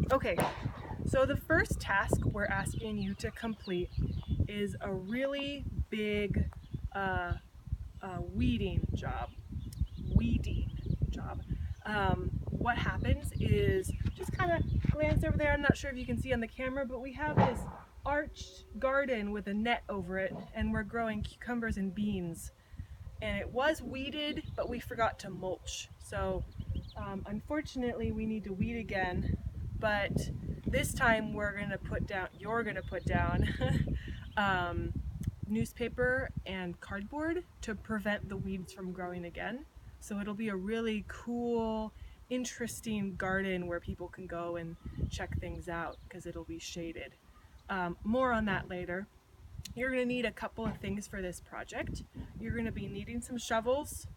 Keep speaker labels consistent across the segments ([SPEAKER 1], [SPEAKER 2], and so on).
[SPEAKER 1] Okay, so the first task we're asking you to complete is a really big uh, weeding job. Weeding job. What happens is, just kind of glance over there. I'm not sure if you can see on the camera, but we have this arched garden with a net over it, and we're growing cucumbers and beans. And it was weeded, but we forgot to mulch. So unfortunately, we need to weed again, but this time you're gonna put down um, newspaper and cardboard to prevent the weeds from growing again. So it'll be a really cool, interesting garden where people can go and check things out because it'll be shaded. More on that later. You're gonna need a couple of things for this project. You're gonna be needing some shovels.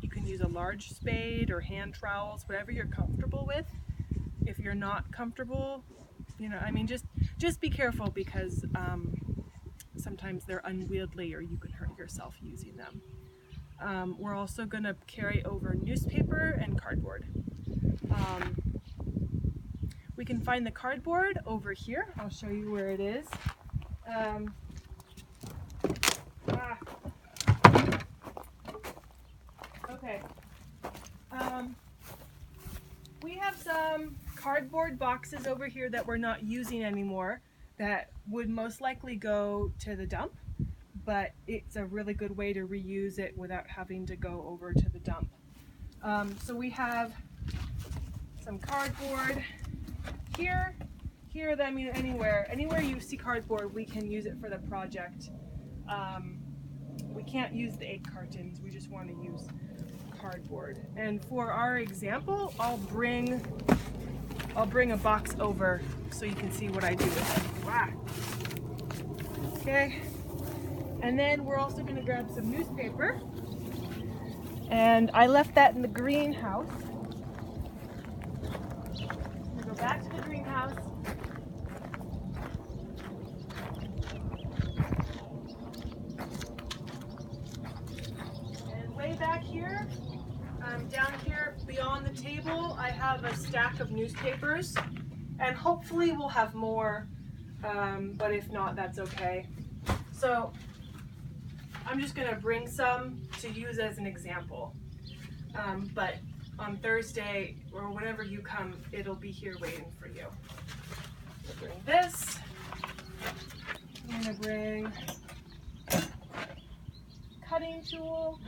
[SPEAKER 1] You can use a large spade or hand trowels, whatever you're comfortable with. If you're not comfortable, just be careful because sometimes they're unwieldy or you can hurt yourself using them. We're also going to carry over newspaper and cardboard. We can find the cardboard over here. I'll show you where it is. Okay. We have some cardboard boxes over here that we're not using anymore that would most likely go to the dump, but it's a really good way to reuse it without having to go over to the dump. So we have some cardboard here, I mean anywhere you see cardboard, we can use it for the project. We can't use the egg cartons, we just want to use cardboard. And for our example, I'll bring a box over so you can see what I do with it. Wow. Okay. And then we're also going to grab some newspaper. And I left that in the greenhouse. I'm going to go back to the greenhouse. And way back here, down here beyond the table, I have a stack of newspapers. And hopefully we'll have more, but if not, that's okay. So I'm just going to bring some to use as an example. But on Thursday or whenever you come, it'll be here waiting for you. I'll bring this. I'm going to bring cutting tool.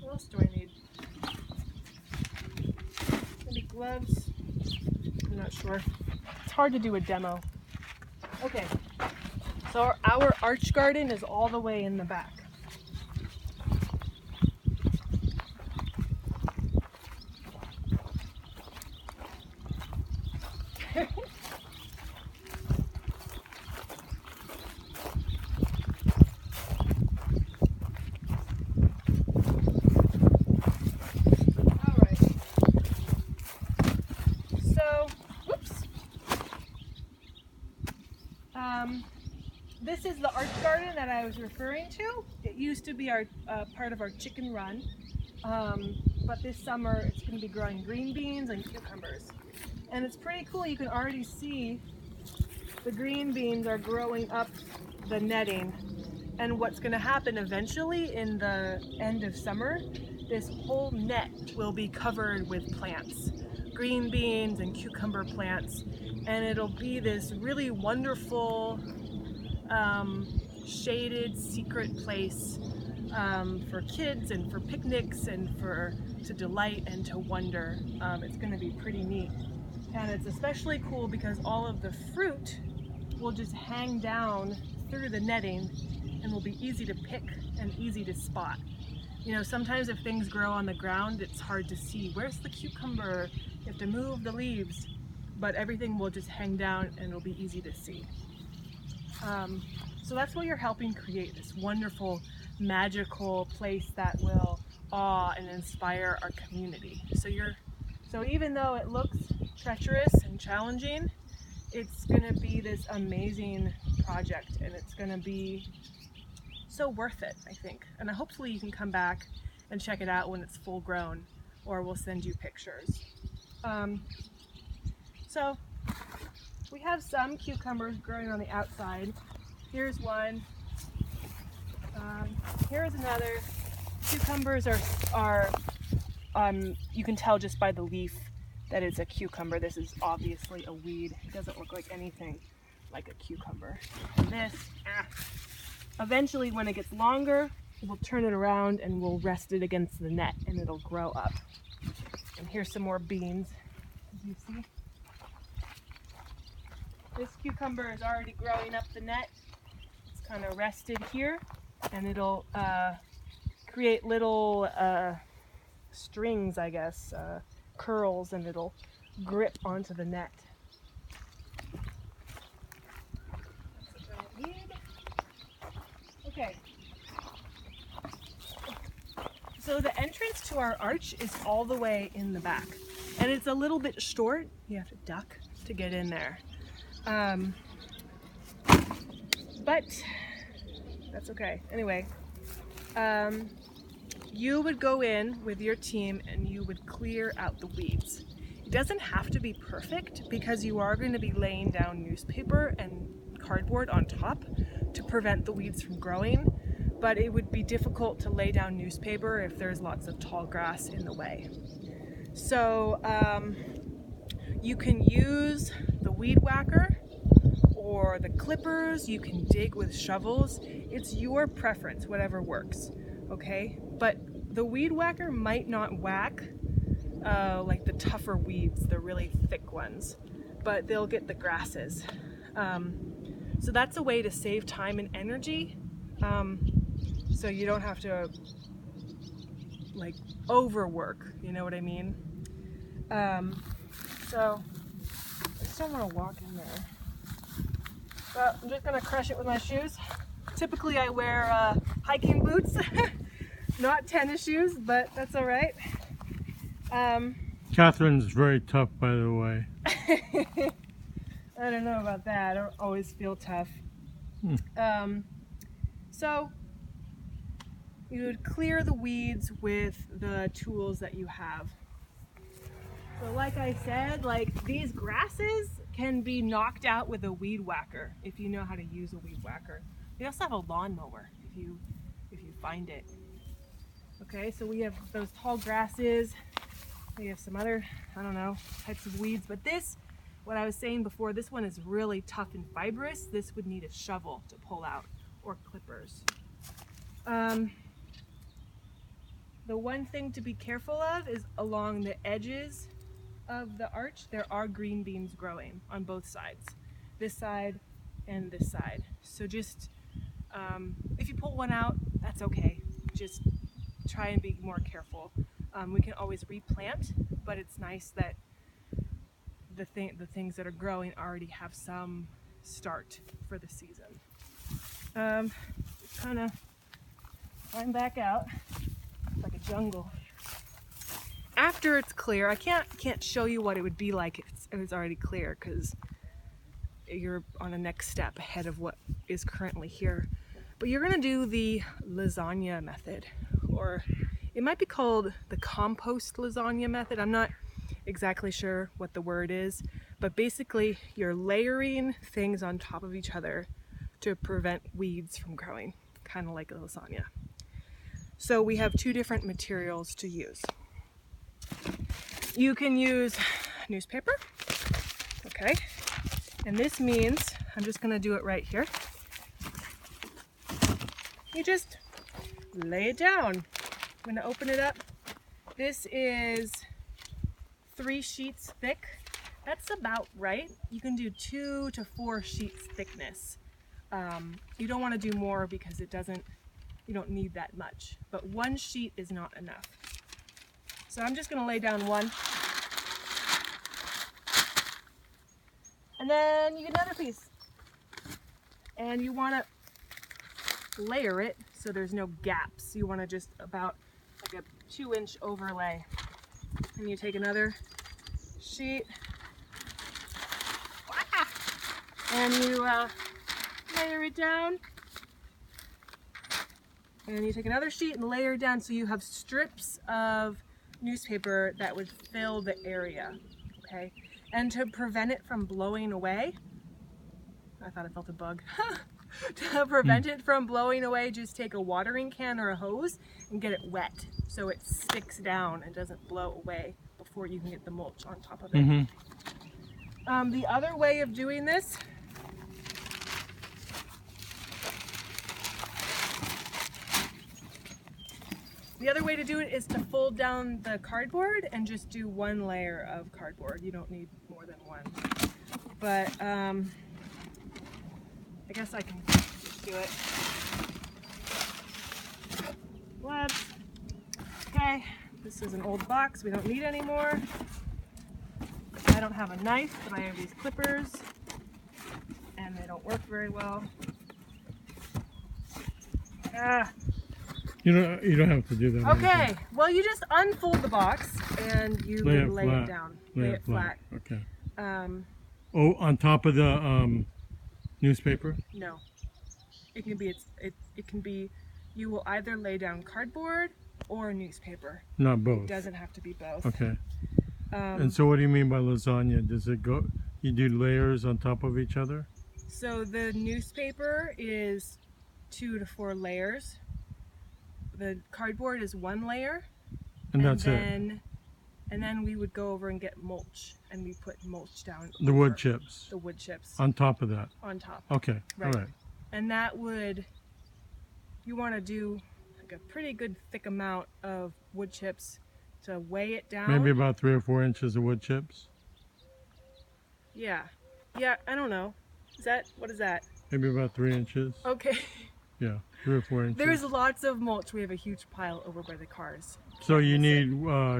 [SPEAKER 1] What else do I need? Maybe gloves? I'm not sure. It's hard to do a demo. Okay, so our arch garden is all the way in the back. This is the arch garden that I was referring to. It used to be our part of our chicken run, but this summer it's going to be growing green beans and cucumbers. And it's pretty cool, you can already see the green beans are growing up the netting. And what's going to happen eventually in the end of summer, this whole net will be covered with plants, green beans and cucumber plants, and it'll be this really wonderful shaded secret place for kids and for picnics and to delight and to wonder. It's going to be pretty neat, and it's especially cool because all of the fruit will just hang down through the netting and will be easy to pick and easy to spot. You know, sometimes if things grow on the ground, it's hard to see where's the cucumber. You have to move the leaves, but everything will just hang down and it'll be easy to see. So that's what you're helping create, this wonderful, magical place that will awe and inspire our community. So even though it looks treacherous and challenging, it's going to be this amazing project, and it's going to be so worth it, I think. And hopefully you can come back and check it out when it's full grown, or we'll send you pictures. So we have some cucumbers growing on the outside. Here's one. Here's another. Cucumbers are you can tell just by the leaf that it's a cucumber. This is obviously a weed. It doesn't look like anything like a cucumber. And this, eventually when it gets longer, we'll turn it around and we'll rest it against the net and it'll grow up. And here's some more beans, as you see. This cucumber is already growing up the net. It's kind of rested here and it'll create little strings, I guess, curls, and it'll grip onto the net. That's what I need. Okay. So the entrance to our arch is all the way in the back, and it's a little bit short. You have to duck to get in there. But that's okay. Anyway, you would go in with your team and you would clear out the weeds. It doesn't have to be perfect because you are going to be laying down newspaper and cardboard on top to prevent the weeds from growing, but it would be difficult to lay down newspaper if there's lots of tall grass in the way. So you can use the weed whacker or the clippers, you can dig with shovels. It's your preference, whatever works, okay? But the weed whacker might not whack like the tougher weeds, the really thick ones, but they'll get the grasses. So that's a way to save time and energy, so you don't have to like overwork, you know what I mean? So I just don't want to walk in there. But I'm just gonna crush it with my shoes. Typically I wear hiking boots, not tennis shoes, but that's all right.
[SPEAKER 2] Catherine's very tough, by the way.
[SPEAKER 1] I don't know about that. I don't always feel tough. So you would clear the weeds with the tools that you have. So like I said, like these grasses can be knocked out with a weed whacker if you know how to use a weed whacker. We also have a lawnmower if you find it. Okay, so we have those tall grasses. We have some other, I don't know, types of weeds, but this, what I was saying before, this one is really tough and fibrous. This would need a shovel to pull out, or clippers. The one thing to be careful of is along the edges of the arch, there are green beans growing on both sides, this side and this side. So just, if you pull one out, that's okay. Just try and be more careful. We can always replant, but it's nice that the things that are growing already have some start for the season. Kind of climb back out. It's like a jungle. After it's clear, I can't show you what it would be like if it was already clear because you're on a next step ahead of what is currently here. But you're gonna do the lasagna method, or it might be called the compost lasagna method. I'm not exactly sure what the word is, but basically you're layering things on top of each other to prevent weeds from growing, kind of like a lasagna. So we have two different materials to use. You can use newspaper, okay? And this means, I'm just gonna do it right here. You just lay it down. I'm gonna open it up. This is 3 sheets thick. That's about right. You can do 2 to 4 sheets thickness. You don't want to do more because you don't need that much, but 1 sheet is not enough. So I'm just gonna lay down one. And then you get another piece. And you wanna layer it so there's no gaps. You wanna just about like a 2-inch overlay. And you take another sheet and you layer it down. And you take another sheet and layer it down so you have strips of newspaper that would fill the area. Okay, and to prevent it from blowing away, I thought I felt a bug. To prevent it from blowing away, just take a watering can or a hose and get it wet so it sticks down and doesn't blow away before you can get the mulch on top of it. The other way of doing this to do it is to fold down the cardboard and just do one layer of cardboard. You don't need more than one. But I guess I can just do it. Whoops. Okay, this is an old box we don't need anymore. I don't have a knife, but I have these clippers, and they don't work very well.
[SPEAKER 2] You don't have to do that.
[SPEAKER 1] Okay, well you just unfold the box and you lay it down. Lay it flat.
[SPEAKER 2] Okay. On top of the newspaper?
[SPEAKER 1] No. It can be it can be you will either lay down cardboard or newspaper.
[SPEAKER 2] Not both.
[SPEAKER 1] It doesn't have to be both.
[SPEAKER 2] Okay. And so what do you mean by lasagna? Does it go, you do layers on top of each other?
[SPEAKER 1] So the newspaper is 2 to 4 layers. The cardboard is 1 layer.
[SPEAKER 2] And that's it?
[SPEAKER 1] And then we would go over and get mulch, and we put mulch down.
[SPEAKER 2] The wood chips?
[SPEAKER 1] The wood chips.
[SPEAKER 2] On top of that?
[SPEAKER 1] On top.
[SPEAKER 2] Okay,
[SPEAKER 1] right.
[SPEAKER 2] All right.
[SPEAKER 1] And that would, you want to do like a pretty good thick amount of wood chips to weigh it down.
[SPEAKER 2] Maybe about 3 or 4 inches of wood chips?
[SPEAKER 1] Yeah, I don't know. What is that?
[SPEAKER 2] Maybe about 3 inches.
[SPEAKER 1] Okay.
[SPEAKER 2] Yeah, 3 or 4 inches.
[SPEAKER 1] There's lots of mulch. We have a huge pile over by the cars.
[SPEAKER 2] So you need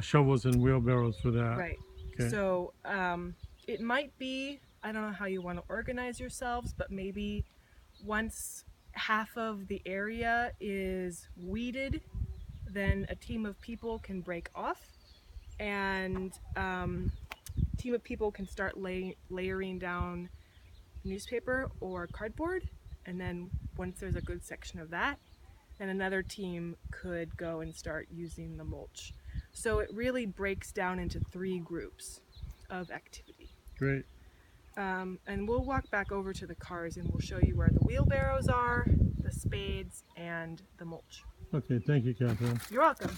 [SPEAKER 2] shovels and wheelbarrows for that.
[SPEAKER 1] Right.
[SPEAKER 2] Okay.
[SPEAKER 1] So it might be, I don't know how you want to organize yourselves, but maybe once half of the area is weeded, then a team of people can break off, and a team of people can start layering down newspaper or cardboard, and then once there's a good section of that, then another team could go and start using the mulch. So it really breaks down into 3 groups of activity.
[SPEAKER 2] Great.
[SPEAKER 1] And we'll walk back over to the cars and we'll show you where the wheelbarrows are, the spades, and the mulch.
[SPEAKER 2] Okay, thank you, Catherine.
[SPEAKER 1] You're welcome.